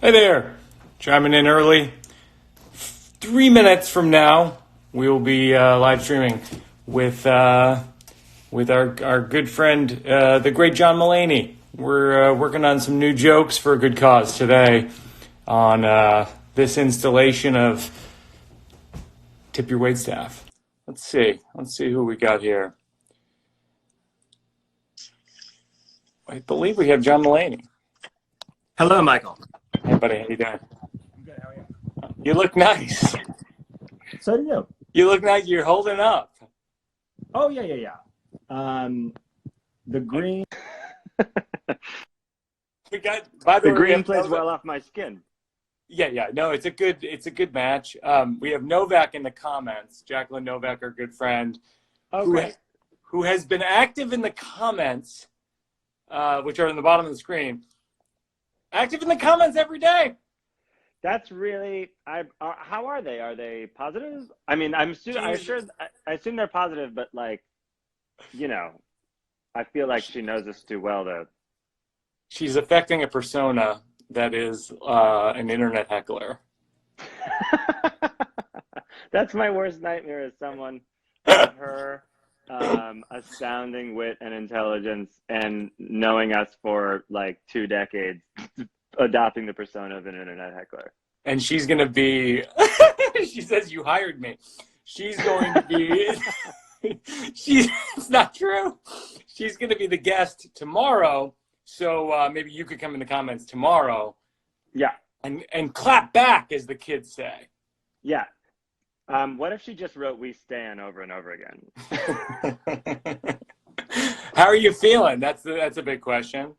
Hey there, chiming in early. 3 minutes from now, we will be live streaming with our good friend, the great John Mulaney. We're working on some new jokes for a good cause today on this installation of Tip Your Waitstaff. Let's see who we got here. I believe we have John Mulaney. Hello, Michael. Hey, buddy, how you doing? I'm good. How are you? You look nice. So do you. You look like you're holding up. Oh, yeah. The green. We got, by the The way, green plays well off my skin. Yeah. No, it's a good match. We have Novak in the comments. Jacqueline Novak, our good friend, Okay. who has been active in the comments, which are in the bottom of the screen. Active in the comments every day. That's really. How are they? Are they positive? I mean, I assume they're positive, but I feel like she knows us too well to. She's affecting a persona that is an internet heckler. That's my worst nightmare, is someone of her astounding wit and intelligence and knowing us for 2 decades, adopting the persona of an internet heckler. And she's going to be, she says, you hired me. She's going to be, it's not true. She's going to be the guest tomorrow. So maybe you could come in the comments tomorrow. Yeah. And clap back, as the kids say. Yeah. What if she just wrote "We Stan" over and over again? How are you feeling? That's a big question.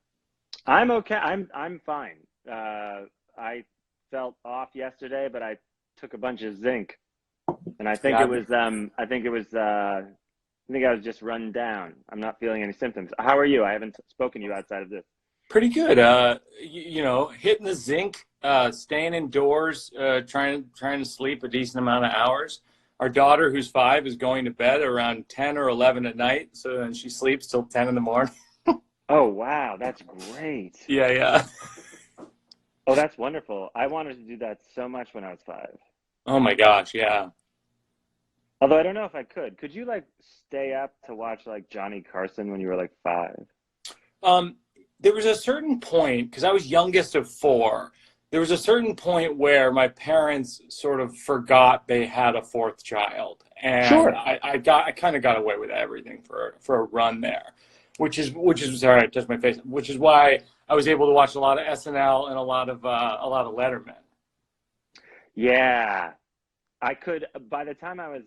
I'm okay. I'm fine. I felt off yesterday, but I took a bunch of zinc, and I think I was just run down. I'm not feeling any symptoms. How are you? I haven't spoken to you outside of this. Pretty good. Hitting the zinc, staying indoors, trying to sleep a decent amount of hours. Our daughter, who's 5, is going to bed around 10 or 11 at night, so then she sleeps till 10 in the morning. Oh, wow. That's great. Yeah. Oh, that's wonderful. I wanted to do that so much when I was 5. Oh my gosh, yeah. Although I don't know if I could. Could you stay up to watch Johnny Carson when you were 5? There was a certain point, because I was youngest of 4, there was a certain point where my parents sort of forgot they had a 4th child. And sure. I kind of got away with everything for a run there, which is sorry, I touched my face, which is why I was able to watch a lot of SNL and a lot of Letterman. Yeah. I could, by the time I was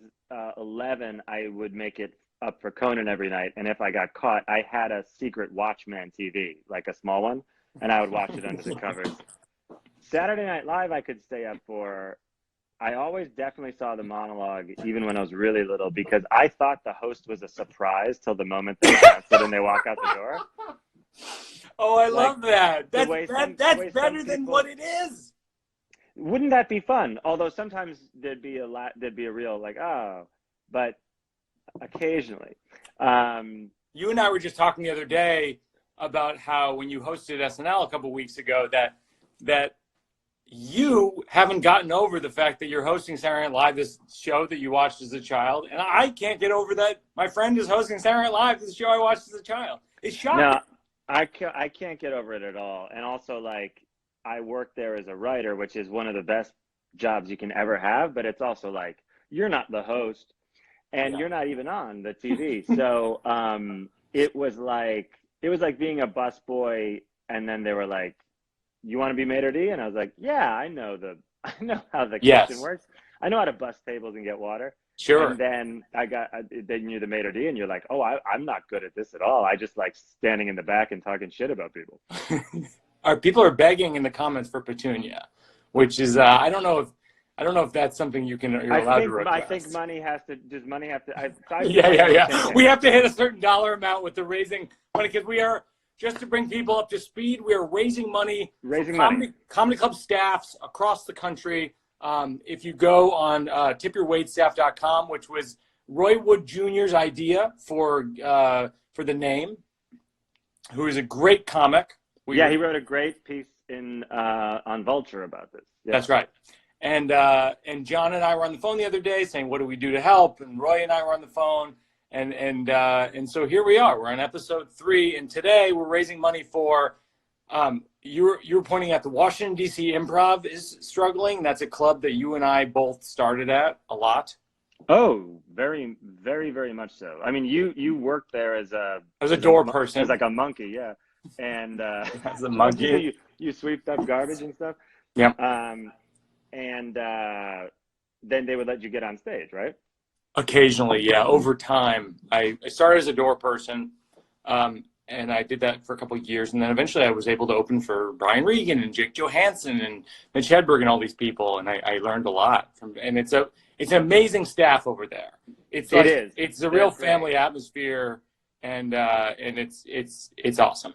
11, I would make it up for Conan every night, and if I got caught, I had a secret Watchman TV, a small one, and I would watch it under the covers. Saturday Night Live I could stay up for. I always definitely saw the monologue, even when I was really little, because I thought the host was a surprise till the moment they announced it and they walk out the door. Oh, I love that. That's better than people, what it is. Wouldn't that be fun? Although sometimes there'd be a real but occasionally. You and I were just talking the other day about how when you hosted SNL a couple weeks ago that you haven't gotten over the fact that you're hosting Saturday Night Live, this show that you watched as a child, and I can't get over that my friend is hosting Saturday Night Live, this show I watched as a child. It's shocking. No, I can't get over it at all. And also, I work there as a writer, which is one of the best jobs you can ever have, but it's also you're not the host. And you're not even on the TV. So it was like being a busboy, and then they were like, you want to be maitre d'? And I was like, yeah, I know how the kitchen works. I know how to bus tables and get water. Sure. And then then you're the maitre d', and you're like, oh, I'm not good at this at all. I just like standing in the back and talking shit about people. People are begging in the comments for Petunia, which is I don't know if that's something you're allowed to request. I think money has to. Does money have to? Yeah. We have to hit a certain dollar amount with the raising money, because we are, just to bring people up to speed, we are raising money. Comedy club staffs across the country. If you go on tipyourwaitstaff.com, which was Roy Wood Jr.'s idea for the name, who is a great comic. He wrote a great piece in on Vulture about this. Yeah. That's right. And John and I were on the phone the other day saying, what do we do to help? And Roy and I were on the phone. And so here we are. We're on episode 3. And today we're raising money for, you were pointing at the Washington, D.C. Improv is struggling. That's a club that you and I both started at a lot. Oh, very, very, very much so. I mean, you worked there as a door person, as like a monkey, yeah. And as a monkey, you sweeped up garbage and stuff. Yeah. And then they would let you get on stage, right? Occasionally, yeah. Over time, I started as a door person, and I did that for a couple of years, and then eventually I was able to open for Brian Regan and Jake Johansson and Mitch Hedberg and all these people, and I learned a lot from. And it's an amazing staff over there. It's a real family atmosphere, and it's awesome.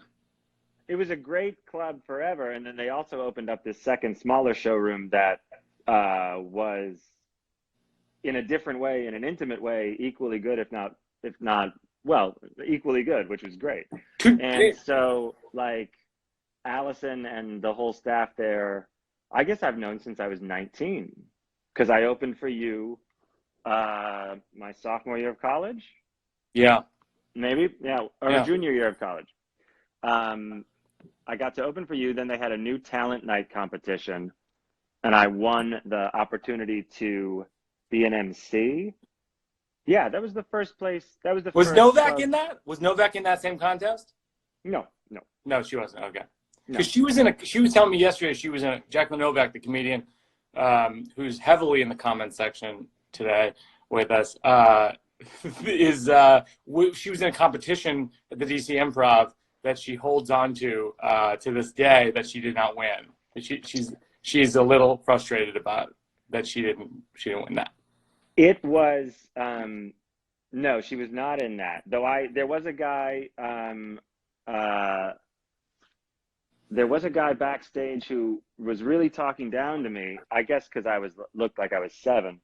It was a great club forever, and then they also opened up this second, smaller showroom that was, in a different way, in an intimate way, equally good, if not, well, equally good, which was great. And so, like, Allison and the whole staff there, I guess I've known since I was 19, because I opened for you my sophomore year of college. Yeah. Maybe, yeah, or junior year of college. I got to open for you. Then they had a new talent night competition, and I won the opportunity to be an MC. Yeah, that was the first place. That was the Was first Novak in that? Was Novak in that same contest? No, she wasn't. Okay, because no. she was telling me yesterday she was in Jacqueline Novak, the comedian, who's heavily in the comment section today with us. She was in a competition at the DC Improv that she holds on to this day that she did not win. She's a little frustrated about that she didn't win that. It was no, she was not in that. Though there was a guy backstage who was really talking down to me. I guess because I looked like I was 7.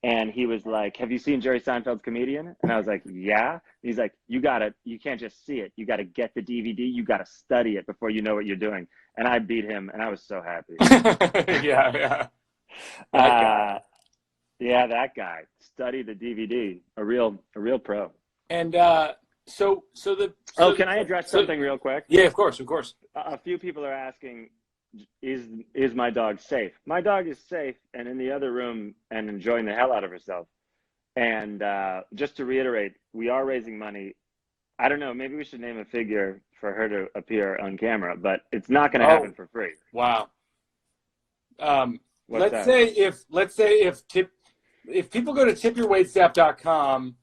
And he was like, have you seen Jerry Seinfeld's Comedian? And I was like, yeah. He's like, you can't just see it. You got to get the DVD. You got to study it before you know what you're doing. And I beat him, and I was so happy. Yeah. That guy. Study the DVD. A real pro. And can I address something real quick? Yeah, of course. A few people are asking, is my dog safe? My dog is safe and in the other room and enjoying the hell out of herself. And just to reiterate, we are raising money. I don't know, maybe we should name a figure for her to appear on camera, but it's not going to happen for free. Wow. Let's say if people go to tipyourwaitstaff.com,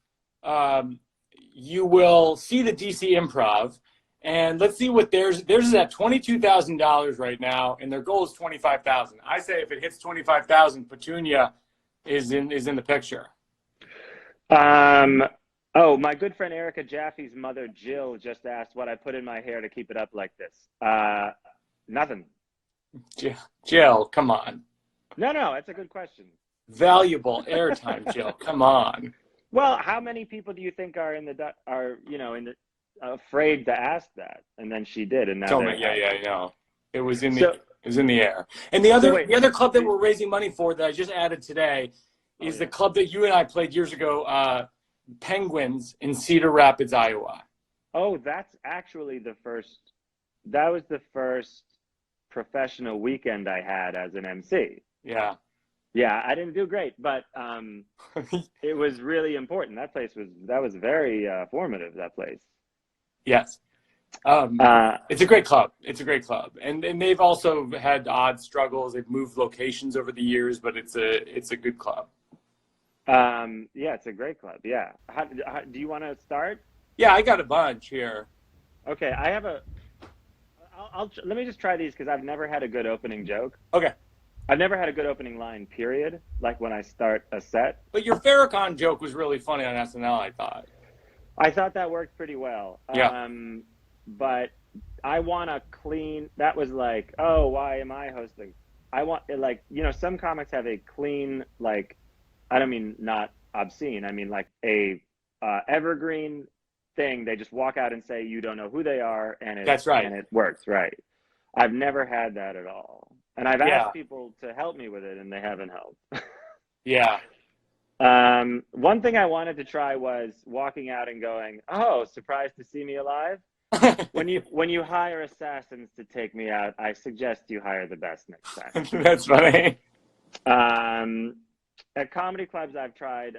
you will see the DC Improv. And let's see what theirs is at $22,000 right now, and their goal is $25,000. I say if it hits $25,000, Petunia is in the picture. My good friend Erica Jaffe's mother Jill just asked what I put in my hair to keep it up like this. Nothing. Jill, come on. No, it's a good question. Valuable airtime, Jill. Come on. Well, how many people do you think are afraid to ask that? And then she did, and now I know. It was in the air. And the other club that we're raising money for that I just added today is the club that you and I played years ago, Penguins in Cedar Rapids, Iowa. Oh, that's actually that was the first professional weekend I had as an MC. Yeah. Yeah, I didn't do great, but it was really important. That was very formative, that place. Yes. It's a great club. And they've also had odd struggles. They've moved locations over the years, but it's a good club. It's a great club. Yeah. How do you want to start? Yeah, I got a bunch here. Okay, I have let me just try these because I've never had a good opening joke. Okay. I've never had a good opening line, period, like when I start a set. But your Farrakhan joke was really funny on SNL, I thought. I thought that worked pretty well. Yeah. But I want a clean, that was like, oh, why am I hosting? I want, some comics have a clean, I don't mean not obscene. I mean like a evergreen thing. They just walk out and say, you don't know who they are. And that's right. And it works, right. I've never had that at all. And I've Yeah. asked people to help me with it, and they haven't helped. Yeah. One thing I wanted to try was walking out and going, "Oh, surprised to see me alive." When you hire assassins to take me out, I suggest you hire the best next time. That's funny. At comedy clubs, I've tried.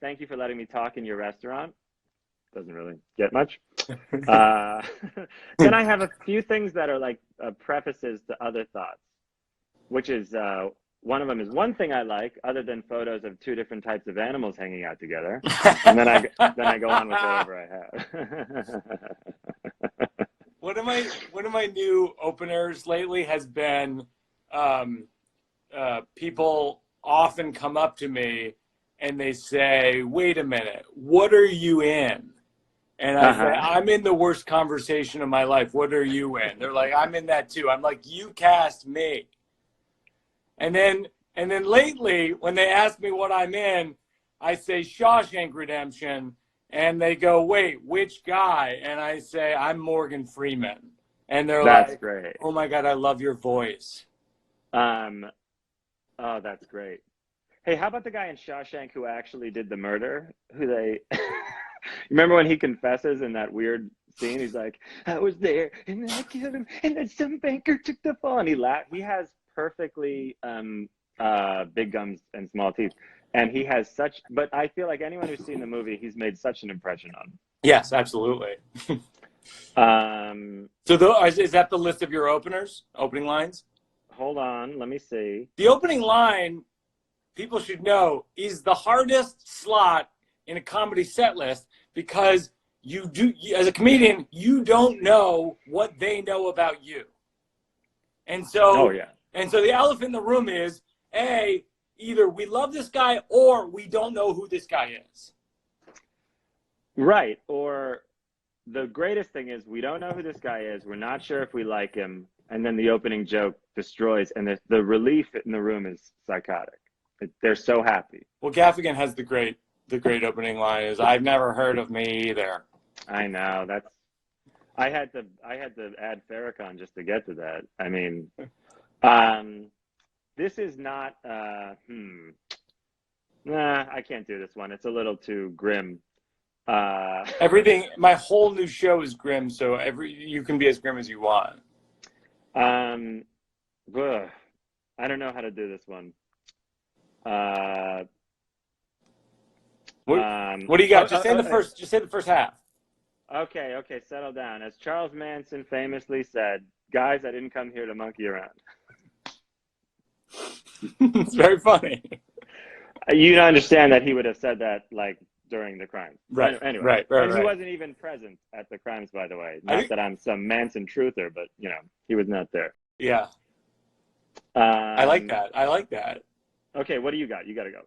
Thank you for letting me talk in your restaurant. Doesn't really get much. Then I have a few things that are like prefaces to other thoughts, which is one of them is one thing I like, other than photos of two different types of animals hanging out together, and then I go on with whatever I have. One of my new openers lately has been people often come up to me and they say, "Wait a minute, what are you in?" And I say, "I'm in the worst conversation of my life. What are you in?" They're like, "I'm in that too." I'm like, "You cast me." And then lately, when they ask me what I'm in, I say Shawshank Redemption, and they go, "Wait, which guy?" And I say, "I'm Morgan Freeman." And they're That's like, great. "Oh my God, I love your voice." Oh, that's great. Hey, how about the guy in Shawshank who actually did the murder? Who they remember when he confesses in that weird scene? He's like, "I was there, and then I killed him, and then some banker took the fall." And he has perfectly big gums and small teeth, and he has such. But I feel like anyone who's seen the movie, he's made such an impression on. Yes, absolutely. So is that the list of your opening lines? Hold on, let me see. The opening line, people should know, is the hardest slot in a comedy set list because as a comedian, you don't know what they know about you. And so, the elephant in the room is, either we love this guy or we don't know who this guy is. Right. Or the greatest thing is we don't know who this guy is. We're not sure if we like him. And then the opening joke destroys. And the relief in the room is psychotic. They're so happy. Well, Gaffigan has the great opening line is, "I've never heard of me either." I know. I had to add Farrakhan just to get to that. I mean, this is not, I can't do this one. It's a little too grim. My whole new show is grim, so you can be as grim as you want. I don't know how to do this one. What do you got? Just say the first half. Okay, settle down. As Charles Manson famously said, "Guys, I didn't come here to monkey around." It's very funny. You understand that he would have said that like during the crimes. Right. Anyway, right. He wasn't even present at the crimes, by the way. Not that I'm some Manson truther, but he was not there. Yeah. I like that. Okay, what do you got? You got to go.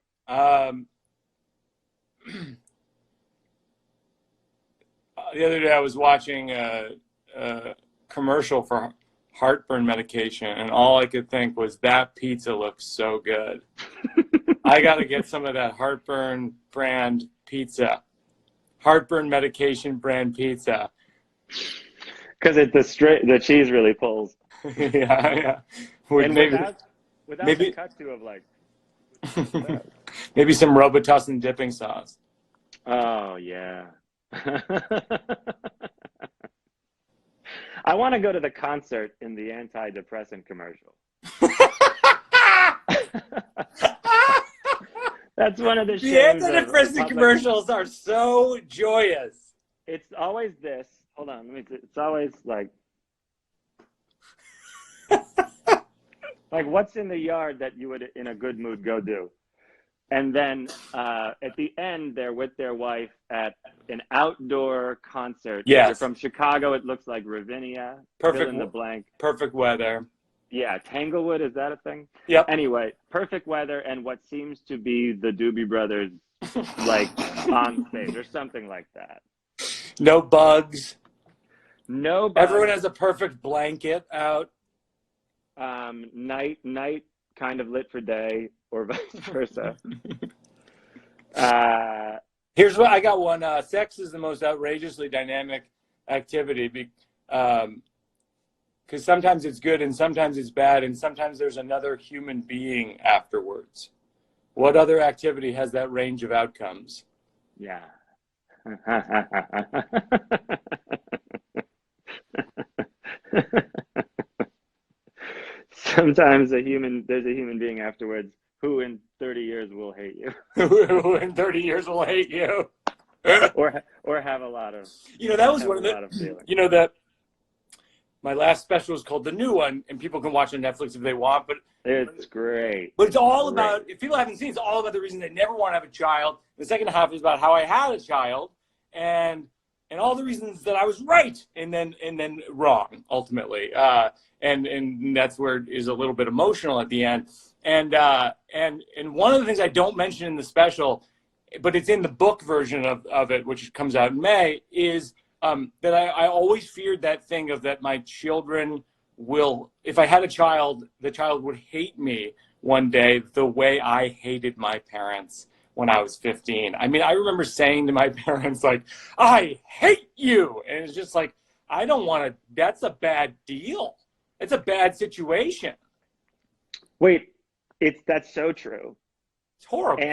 The other day I was watching a commercial for heartburn medication, and all I could think was, that pizza looks so good. I got to get some of that heartburn brand pizza. Heartburn medication brand pizza. Because the cheese really pulls. Yeah. And without the cut to of like. Maybe some Robitussin dipping sauce. Oh yeah. I want to go to the concert in the antidepressant commercial. That's one of the shames. The antidepressant commercials are so joyous. It's always this. Hold on, it's always like what's in the yard that you would, in a good mood, go do? And then at the end, they're with their wife at an outdoor concert. Yes. If you're from Chicago, it looks like Ravinia. Perfect. Fill in the blank. Perfect weather. Yeah, Tanglewood, is that a thing? Yep. Anyway, perfect weather and what seems to be the Doobie Brothers, like, on stage or something like that. No bugs. No bugs. Everyone has a perfect blanket out. Night kind of lit for day, or vice versa. Here's what I got. One. Sex is the most outrageously dynamic activity. Because sometimes it's good and sometimes it's bad, and sometimes there's another human being afterwards. What other activity has that range of outcomes? Yeah. Sometimes there's a human being afterwards who in 30 years will hate you. Who in 30 years will hate you. or have a lot of that was have one a of lot of the feeling. that my last special is called The New One, and people can watch it on Netflix if they want, but It's great. But it's all about, if people haven't seen it, it's all about the reason they never want to have a child. The second half is about how I had a child and all the reasons that I was right and then wrong ultimately. And that's where it is a little bit emotional at the end. And one of the things I don't mention in the special, but it's in the book version of it, which comes out in May, is that I always feared that thing of that my children will, if I had a child, the child would hate me one day the way I hated my parents when I was 15. I mean, I remember saying to my parents, like, I hate you. And it's just like, I don't want to, that's a bad deal. It's a bad situation. Wait, that's so true. It's horrible.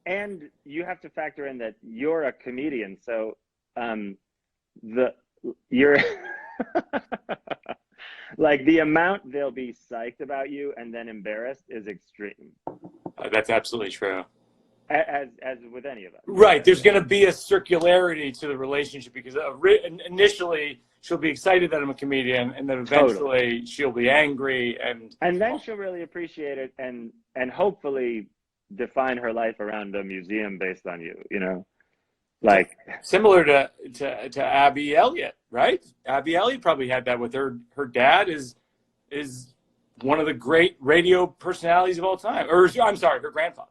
And you have to factor in that you're a comedian, so you're like the amount they'll be psyched about you and then embarrassed is extreme. That's absolutely true. As with any of us. Right. There's going to be a circularity to the relationship because initially she'll be excited that I'm a comedian, and then eventually she'll be angry, and then she'll really appreciate it and hopefully define her life around a museum based on you, like similar to Abby Elliott, right? Abby Elliott probably had that with her dad is one of the great radio personalities of all time, or I'm sorry, her grandfather.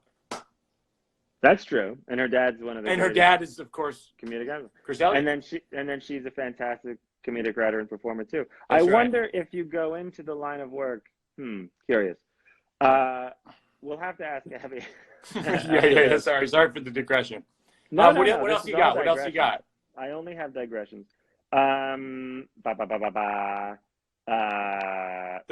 That's true, and her dad's one of the. And her dad is, of course, comedic guy. Chris Elliott. And then she's a fantastic comedic writer and performer too. That's right. Wonder if you go into the line of work. Curious. We'll have to ask Abby. yeah. Sorry for the digression. What else you got? What else you got? I only have digressions. They're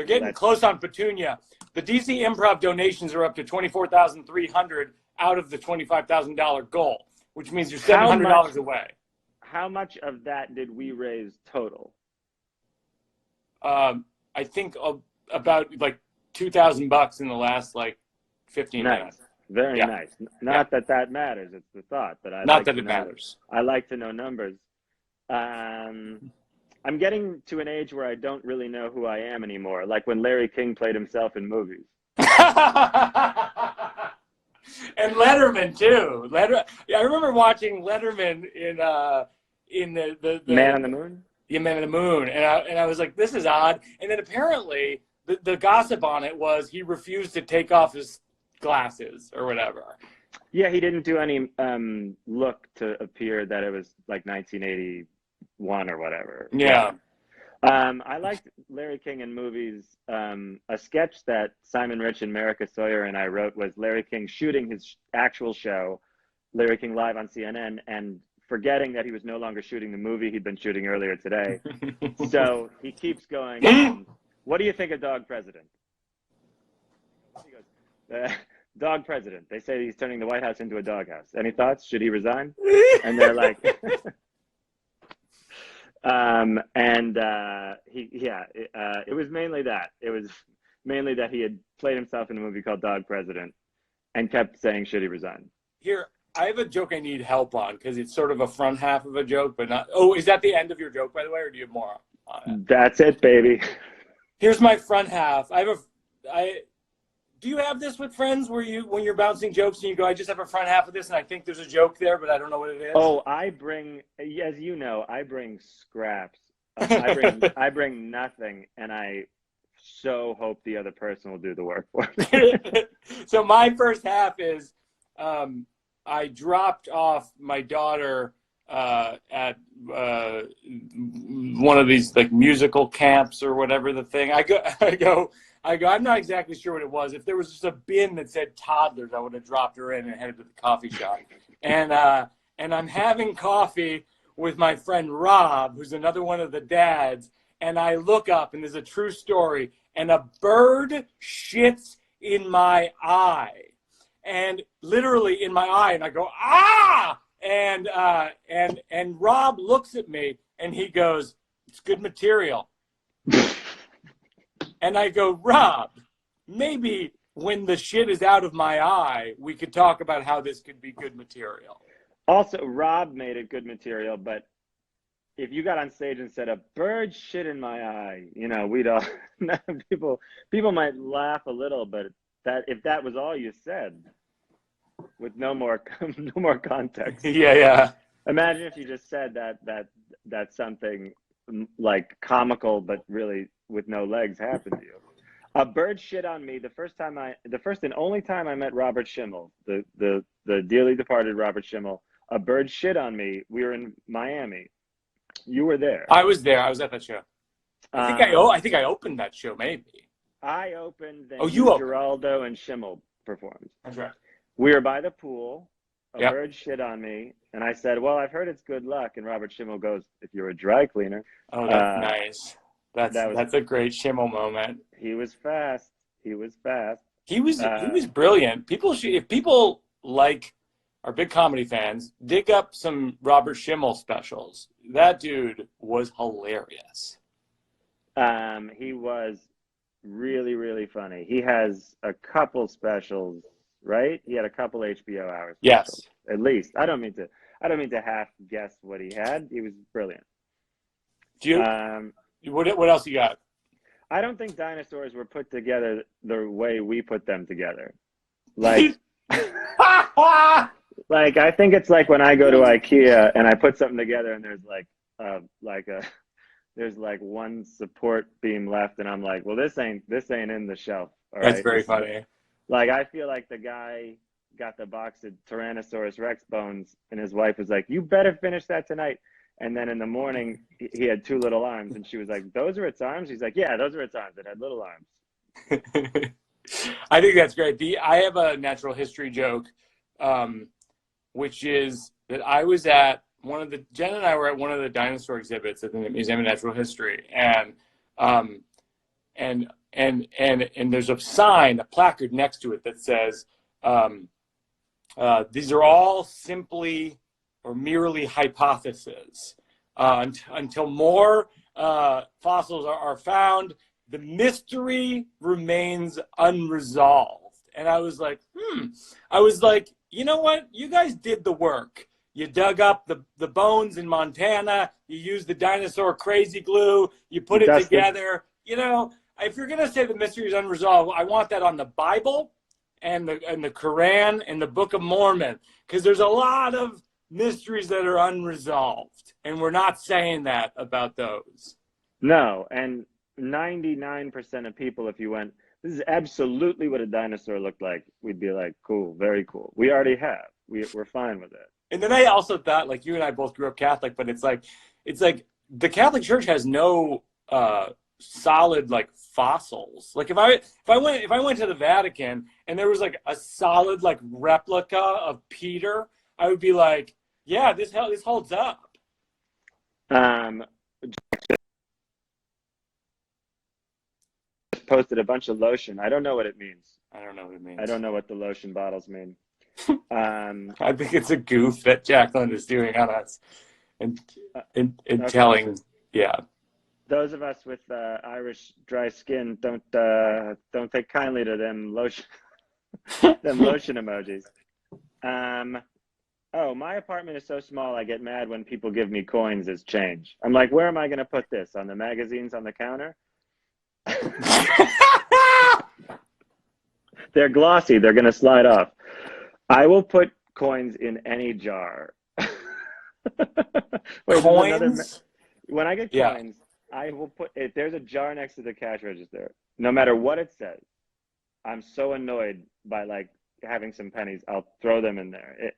getting close on Petunia. The DC Improv donations are up to $24,300 out of the $25,000 goal, which means you're $700 away. How much of that did we raise total? I think about like $2,000 in the last 15 minutes. Very nice. Not that matters. It's the thought that I not like that to it know. matters. I like to know numbers. I'm getting to an age where I don't really know who I am anymore. Like when Larry King played himself in movies. And Letterman too. I remember watching Letterman in the Man on the Moon. Yeah, Man on the Moon, and I was like, this is odd. And then apparently the gossip on it was he refused to take off his glasses or whatever. Yeah, he didn't do any look to appear that it was like 1981 or whatever. Yeah. I liked Larry King in movies. A sketch that Simon Rich and Marika Sawyer and I wrote was Larry King shooting his actual show, Larry King Live on CNN, and forgetting that he was no longer shooting the movie he'd been shooting earlier today. So he keeps going, what do you think of Dog President? He goes, Dog President. They say he's turning the White House into a doghouse. Any thoughts? Should he resign? And they're like... it was mainly that. It was mainly that he had played himself in a movie called Dog President and kept saying, should he resign? Here, I have a joke I need help on because it's sort of a front half of a joke, but not. Oh, is that the end of your joke, by the way, or do you have more on it? That's it, baby. Here's my front half. Do you have this with friends where when you're bouncing jokes and you go, I just have a front half of this and I think there's a joke there, but I don't know what it is? Oh, I bring scraps. I bring nothing, and I so hope the other person will do the work for me. So my first half is I dropped off my daughter at one of these musical camps or whatever the thing. I go, I'm not exactly sure what it was. If there was just a bin that said toddlers, I would have dropped her in and headed to the coffee shop. And I'm having coffee with my friend Rob, who's another one of the dads. and I look up, and there's a true story, and a bird shits in my eye, and literally in my eye, and I go, ah! And Rob looks at me, and he goes, it's good material. And I go, Rob, maybe when the shit is out of my eye, we could talk about how this could be good material. Also, Rob made it good material, but if you got on stage and said a bird shit in my eye, we'd all people might laugh a little, but if that was all you said, with no more context. Yeah. Imagine if you just said that something like comical, but really with no legs happened to you. A bird shit on me the first and only time I met Robert Schimmel, the dearly departed Robert Schimmel. A bird shit on me. We were in Miami. You were there. I was there. I was at that show. I think I opened that show, maybe. I opened. Then you opened. Geraldo and Schimmel performed. That's right. We were by the pool. A Yep. bird shit on me, and I said, "Well, I've heard it's good luck." And Robert Schimmel goes, "If you're a dry cleaner." Oh, that's nice. That's a great Schimmel moment. He was fast. He was brilliant. If people are big comedy fans, dig up some Robert Schimmel specials. That dude was hilarious. He was really, really funny. He has a couple specials, right? He had a couple HBO hours. Yes, at least. I don't mean to half guess what he had. He was brilliant. Do you? What else you got? I don't think dinosaurs were put together the way we put them together. Like, I think it's like when I go to IKEA and I put something together and there's there's one support beam left, and I'm like, well, this ain't in the shelf. All right? That's very funny. Like, I feel like the guy got the box of Tyrannosaurus Rex bones, and his wife was like, you better finish that tonight. And then in the morning, he had two little arms, and she was like, those are its arms? He's like, yeah, those are its arms. It had little arms. I think that's great. I have a natural history joke, which is that I was at Jen and I were at one of the dinosaur exhibits at the Museum of Natural History, and there's a sign, a placard next to it that says, these are all simply or merely hypotheses. Until more fossils are found, the mystery remains unresolved. And I was like, you know what? You guys did the work. You dug up the bones in Montana. You used the dinosaur crazy glue. You put it together. If you're going to say the mystery is unresolved, I want that on the Bible and the Quran and the Book of Mormon, because there's a lot of mysteries that are unresolved, and we're not saying that about those. No, and 99% of people, if you went, this is absolutely what a dinosaur looked like, we'd be like, cool, very cool. We already have. We're fine with it. And then I also thought, like, you and I both grew up Catholic, but it's like the Catholic Church has no solid like fossils. Like if I went to the Vatican and there was like a solid like replica of Peter, I would be like, yeah, this holds up. Just posted a bunch of lotion. I don't know what it means. I don't know what it means. I don't know what the lotion bottles mean. I think it's a goof that Jacqueline is doing on us and okay. Telling, yeah. Those of us with Irish dry skin don't take kindly to them lotion emojis. Oh, my apartment is so small, I get mad when people give me coins as change. I'm like, where am I going to put this? On the magazines on the counter? They're glossy. They're going to slide off. I will put coins in any jar. Wait, coins? When I get coins, I will put it. There's a jar next to the cash register. No matter what it says, I'm so annoyed by like having some pennies. I'll throw them in there.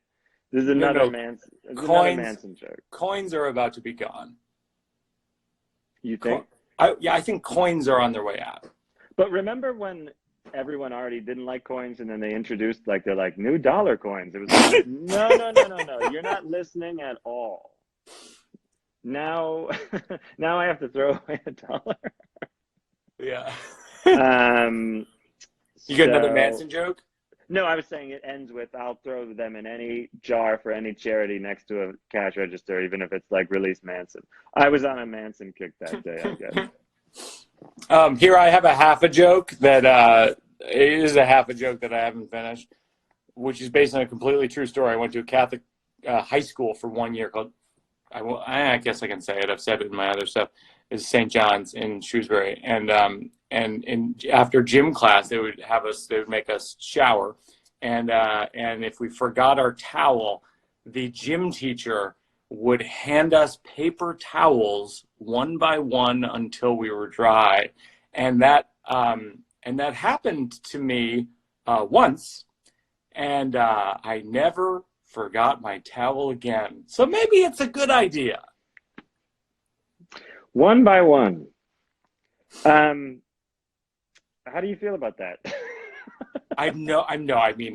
This is another Manson joke. Coins are about to be gone. You think? I think coins are on their way out. But remember when everyone already didn't like coins, and then they introduced they're like new dollar coins. It was like, no. You're not listening at all. now, now I have to throw away $1. Yeah. Um, You got another so Manson joke? no, I was saying it ends with I'll throw them in any jar for any charity next to a cash register, even if it's like release Manson. I was on a Manson kick that day, I guess. Here I have a half a joke that it is a half a joke that I haven't finished, which is based on a completely true story. I went to a Catholic high school for 1 year called, I guess I can say it. I've said it in my other stuff. Is St. John's in Shrewsbury, and after gym class they would make us shower, and if we forgot our towel, the gym teacher would hand us paper towels one by one until we were dry, and that happened to me once, and I never forgot my towel again. So maybe it's a good idea. One by one. How do you feel about that? I mean,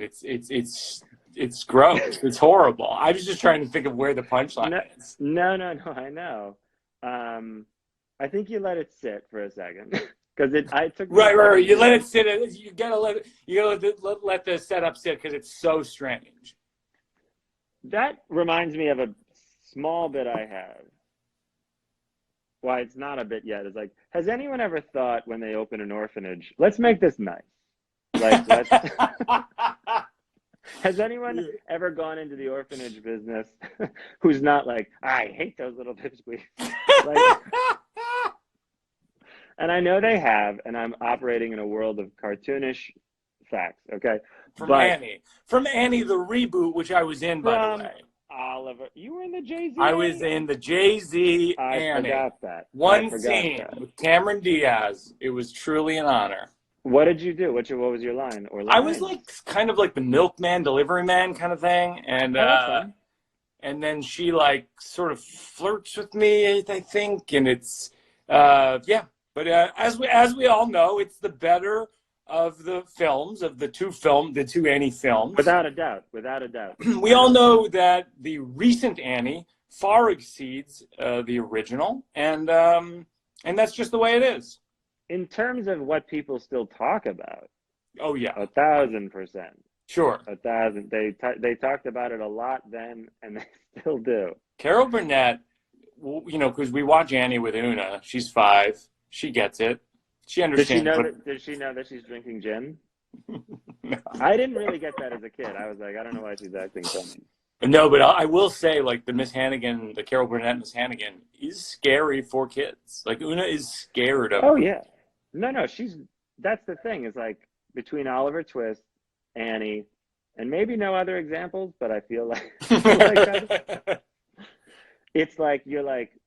it's gross. It's horrible. I was just trying to think of where the punchline is. No, I know. I think you let it sit for a second because I took right. You let it sit. You gotta let the setup sit because it's so strange. That reminds me of a small bit I have. Why it's not a bit yet. It's like, has anyone ever thought when they open an orphanage, let's make this nice? Like, has anyone ever gone into the orphanage business who's not like, I hate those little pipsqueaks? Like, and I know they have, and I'm operating in a world of cartoonish facts, okay? From Annie, the reboot, which I was in, by the way. Oliver, you were in the Jay-Z? I was in the Jay-Z Annie. I forgot that. One scene with Cameron Diaz. It was truly an honor. What did you do? What was your line? Or line? I was like kind of like the milkman, delivery man kind of thing, and and then she like sort of flirts with me, I think, and it's yeah. But as we all know, it's the better of the films, of the two Annie films. Without a doubt. We all know that the recent Annie far exceeds the original, and that's just the way it is. In terms of what people still talk about, oh yeah, 1,000%. Sure. 1,000. They talked about it a lot then, and they still do. Carol Burnett, you know, because we watch Annie with Una. She's 5. She gets it. She understands. Does she know that she's drinking gin? No. I didn't really get that as a kid. I was like, I don't know why she's acting funny. No, but I will say, like, the Carol Burnett Miss Hannigan is scary for kids. Like, Una is scared of her. Oh, yeah. No, that's the thing. Is like, between Oliver Twist, Annie, and maybe no other examples, but I feel like, it's like, you're like,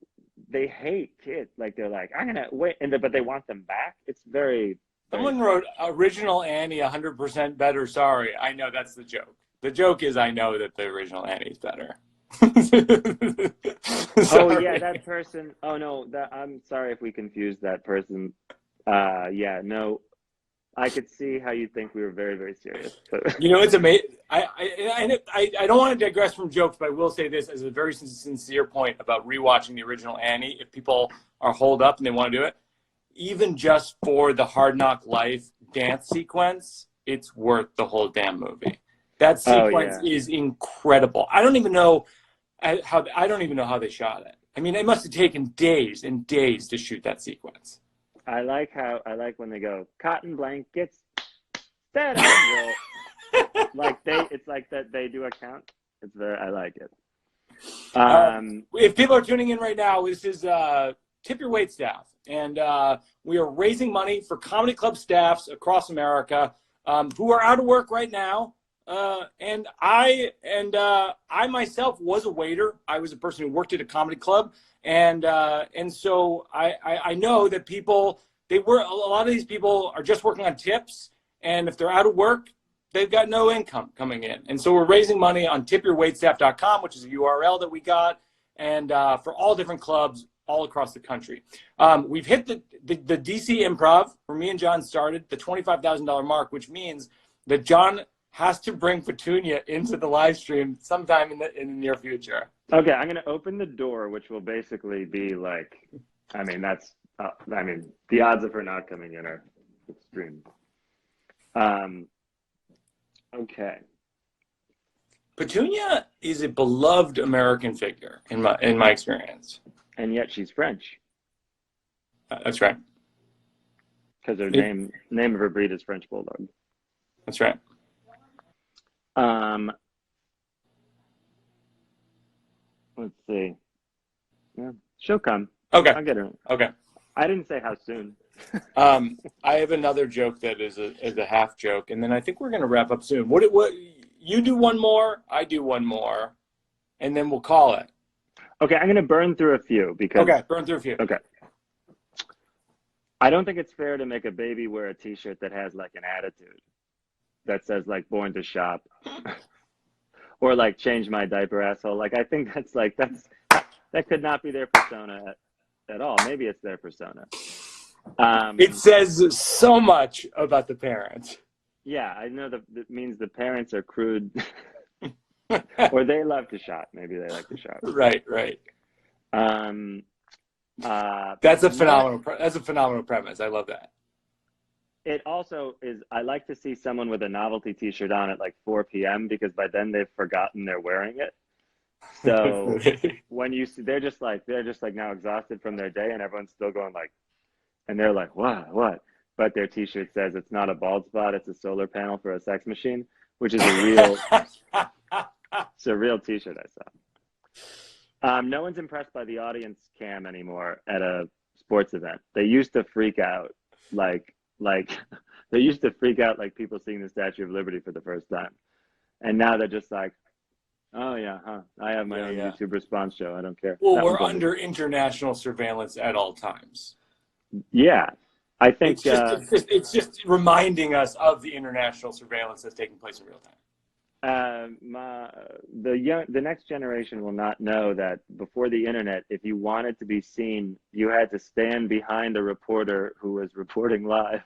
they hate kids. Like, they're like, I'm gonna wait, but they want them back. It's very. Someone wrote original Annie 100% better. Sorry, I know that's the joke. The joke is I know that the original Annie's better. Oh yeah, that person. Oh no, I'm sorry if we confused that person. Yeah, no, I could see how you think we were very, very serious. But. You know, it's amazing. I don't want to digress from jokes, but I will say this as a very sincere point about rewatching the original Annie. If people are holed up and they want to do it, even just for the Hard Knock Life dance sequence, it's worth the whole damn movie. That sequence is incredible. I don't even know how they shot it. I mean, it must have taken days and days to shoot that sequence. I like when they go cotton blankets, like it's like that they do a count. I like it. If people are tuning in right now, this is Tip Your Waitstaff, and we are raising money for comedy club staffs across America who are out of work right now. And I myself was a waiter. I was a person who worked at a comedy club, and so I know that a lot of these people are just working on tips, and if they're out of work, they've got no income coming in. And so we're raising money on tipyourwaitstaff.com, which is a URL that we got, and for all different clubs all across the country. We've hit the DC Improv, where me and John started, the $25,000 mark, which means that John has to bring Petunia into the live stream sometime in the near future. Okay, I'm gonna open the door, which will basically be like, I mean, the odds of her not coming in are extreme. Okay. Petunia is a beloved American figure in my experience. And yet she's French. That's right. Because her name of her breed is French Bulldog. That's right. Let's see. Yeah, she'll come. Okay. I'll get her. Okay. I didn't say how soon. I have another joke that is a half joke, and then I think we're gonna wrap up soon. What you do one more, I do one more, and then we'll call it. Okay, I'm gonna burn through a few because. Okay, burn through a few. Okay. I don't think it's fair to make a baby wear a T-shirt that has like an attitude that says like "born to shop" or like "change my diaper, asshole." Like I think that could not be their persona at all. Maybe it's their persona. It says so much about the parents. Yeah, I know that means the parents are crude, or they love to shop. Maybe they like to shop. Right. That's a phenomenal premise. I love that. It also is. I like to see someone with a novelty T-shirt on at like 4 p.m. because by then they've forgotten they're wearing it. So when you see, they're just like now exhausted from their day, and everyone's still going like, and they're like, what? But their T-shirt says it's not a bald spot; it's a solar panel for a sex machine, which is a real, it's a real T-shirt I saw. No one's impressed by the audience cam anymore at a sports event. They used to freak out like they used to freak out like people seeing the Statue of Liberty for the first time, and now they're just like, oh yeah, huh? I have my own YouTube response show. I don't care. Well, we're under international surveillance at all times. Yeah, I think it's just reminding us of the international surveillance that's taking place in real time. The next generation will not know that before the internet, if you wanted to be seen, you had to stand behind a reporter who was reporting live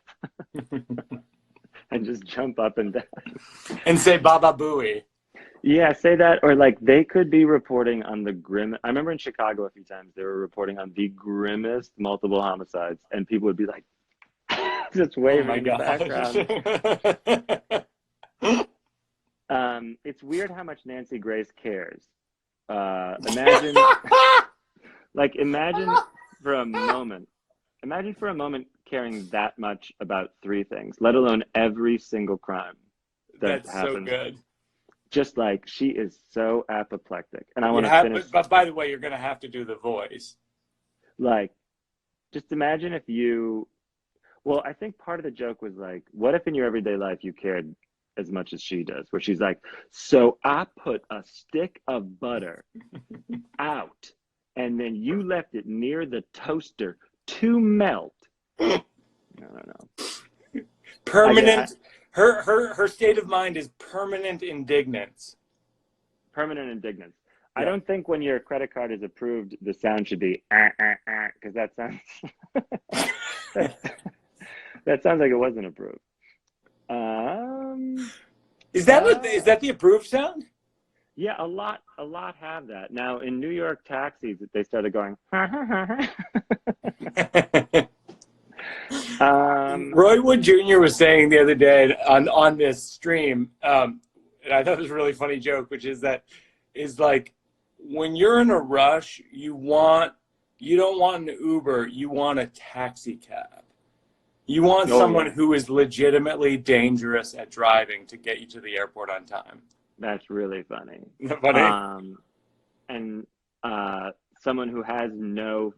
and just jump up and down and say "Baba Booey." Yeah, say that, or like they could be reporting on the grim. I remember in Chicago a few times they were reporting on the grimmest multiple homicides, and people would be like, just waving in the background. It's weird how much Nancy Grace cares. Imagine for a moment caring that much about three things, let alone every single crime that happens. So good. Just like she is so apoplectic, and I want to finish. But by the way, you're going to have to do the voice. Like, just imagine if you. Well, I think part of the joke was like, what if in your everyday life you cared as much as she does? Where she's like, so I put a stick of butter out, and then you left it near the toaster to melt. I don't know. Permanent. Her state of mind is permanent indignance. Permanent indignance. Yeah. I don't think when your credit card is approved, the sound should be because that sounds that sounds like it wasn't approved. Is that the approved sound? Yeah, a lot have that. Now in New York taxis, they started going. Roy Wood Jr. was saying the other day on this stream, and I thought it was a really funny joke, which is like when you're in a rush, you don't want an Uber, you want a taxi cab. You want someone who is legitimately dangerous at driving to get you to the airport on time. That's really funny. Funny. And someone who has no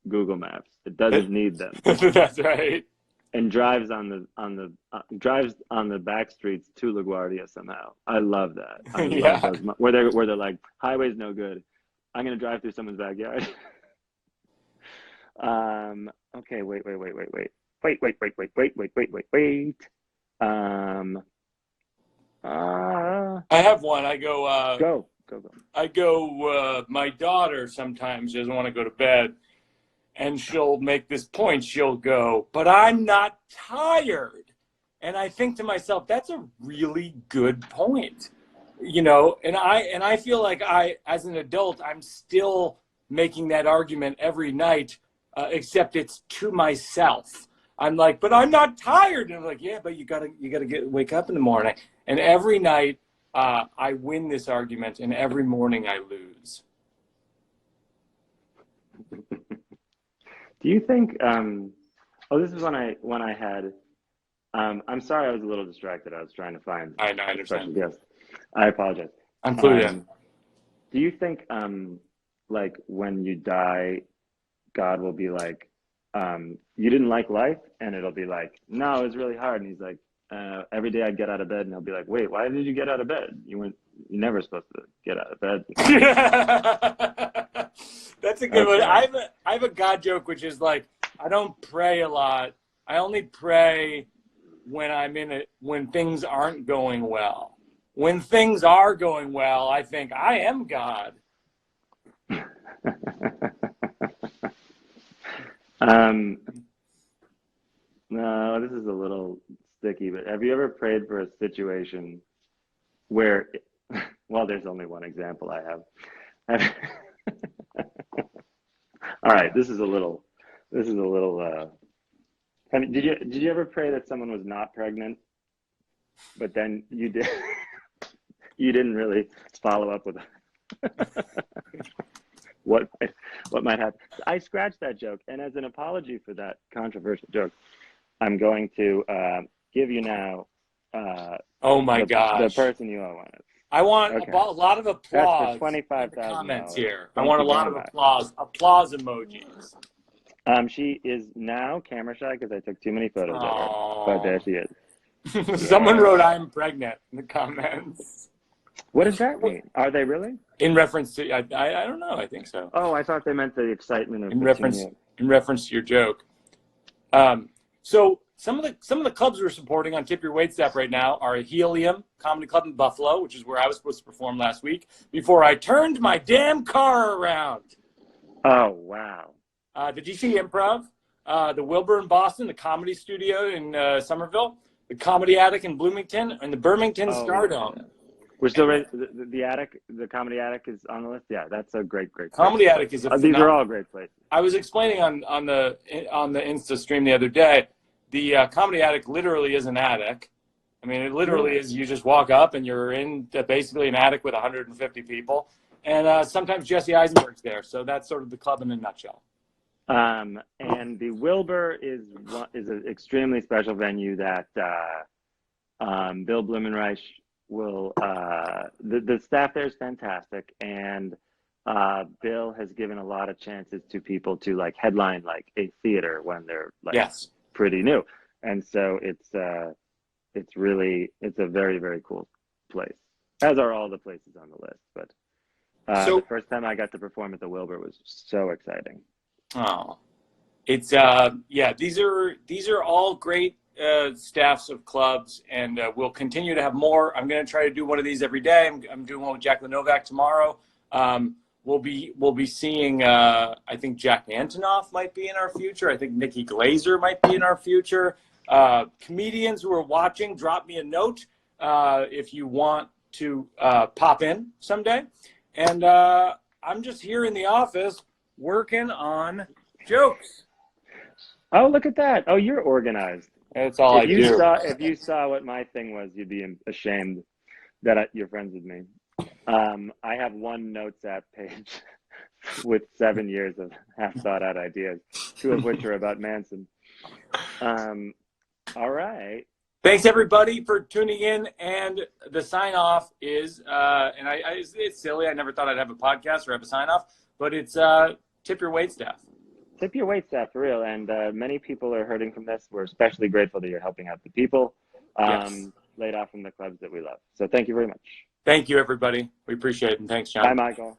Google Maps. It doesn't need them. That's right. And drives on the back streets to LaGuardia somehow. I love that. I love those, where they're like, highway's no good. I'm gonna drive through someone's backyard. Okay, wait. I have one. I go. Go. I go. My daughter sometimes doesn't want to go to bed. And she'll make this point. She'll go, but I'm not tired. And I think to myself, that's a really good point. And I feel like as an adult, I'm still making that argument every night, except it's to myself. I'm like, but I'm not tired. And I'm like, yeah, but you gotta wake up in the morning. And every night, I win this argument, and every morning I lose. Do you think? This is when I had. I'm sorry, I was a little distracted. I was trying to find. I understand. Yes, I apologize. I'm clued. Do you think, like when you die, God will be like, you didn't like life, and it'll be like, no, it was really hard, and he's like, every day I'd get out of bed, and he'll be like, wait, why did you get out of bed? You're never supposed to get out of bed. That's a good one. I have a God joke, which is like, I don't pray a lot. I only pray when things aren't going well. When things are going well, I think I am God. No, this is a little sticky, but have you ever prayed for a situation where, well, there's only one example I have. All right, this is a little, did you ever pray that someone was not pregnant, but then you didn't really follow up with what might happen? I scratched that joke, and as an apology for that controversial joke, I'm going to give you now. Oh my gosh! The person you owe on it. I want a lot of applause. That's for $25,000 comments here. I want a lot of applause emojis. She is now camera shy because I took too many photos of her, but there she is. Someone wrote "I'm pregnant" in the comments. What does that mean? Are they really? In reference to, I don't know. I think so. Oh, I thought they meant the excitement of in reference to your joke. So some of the clubs we're supporting on Tip Your Waitstaff right now are Helium Comedy Club in Buffalo, which is where I was supposed to perform last week before I turned my damn car around. Oh wow! The DC Improv, the Wilbur in Boston, the Comedy Studio in Somerville, the Comedy Attic in Bloomington, and the Birminghton Stardome. Yeah. We're still ready. The Attic, the Comedy Attic is on the list. Yeah, that's a great place. Comedy Attic is these are all great places. I was explaining on the Insta stream the other day. The Comedy Attic literally is an attic. I mean, it literally is. You just walk up and you're in basically an attic with 150 people, and sometimes Jesse Eisenberg's there. So that's sort of the club in a nutshell. And the Wilbur is an extremely special venue that Bill Blumenreich will. The staff there is fantastic, and Bill has given a lot of chances to people to like headline like a theater when they're like pretty new, and so it's a very, very cool place, as are all the places on the list. But the first time I got to perform at the Wilbur was so exciting. Oh, it's these are all great staffs of clubs, and we'll continue to have more. I'm going to try to do one of these every day. I'm doing one with Jack Novak tomorrow. We'll be seeing, I think Jack Antonoff might be in our future. I think Nikki Glazer might be in our future. Comedians who are watching, drop me a note if you want to pop in someday. And I'm just here in the office working on jokes. Oh, look at that. Oh, you're organized. That's all I do. If you saw what my thing was, you'd be ashamed that you're friends with me. I have one notes app page with 7 years of half thought out ideas, 2 of which are about Manson. All right. Thanks everybody for tuning in. And the sign off is, it's silly. I never thought I'd have a podcast or have a sign off, but it's Tip Your Waitstaff. Tip your waitstaff for real. And many people are hurting from this. We're especially grateful that you're helping out the people laid off from the clubs that we love. So thank you very much. Thank you, everybody. We appreciate it. And thanks, John. Bye, Michael.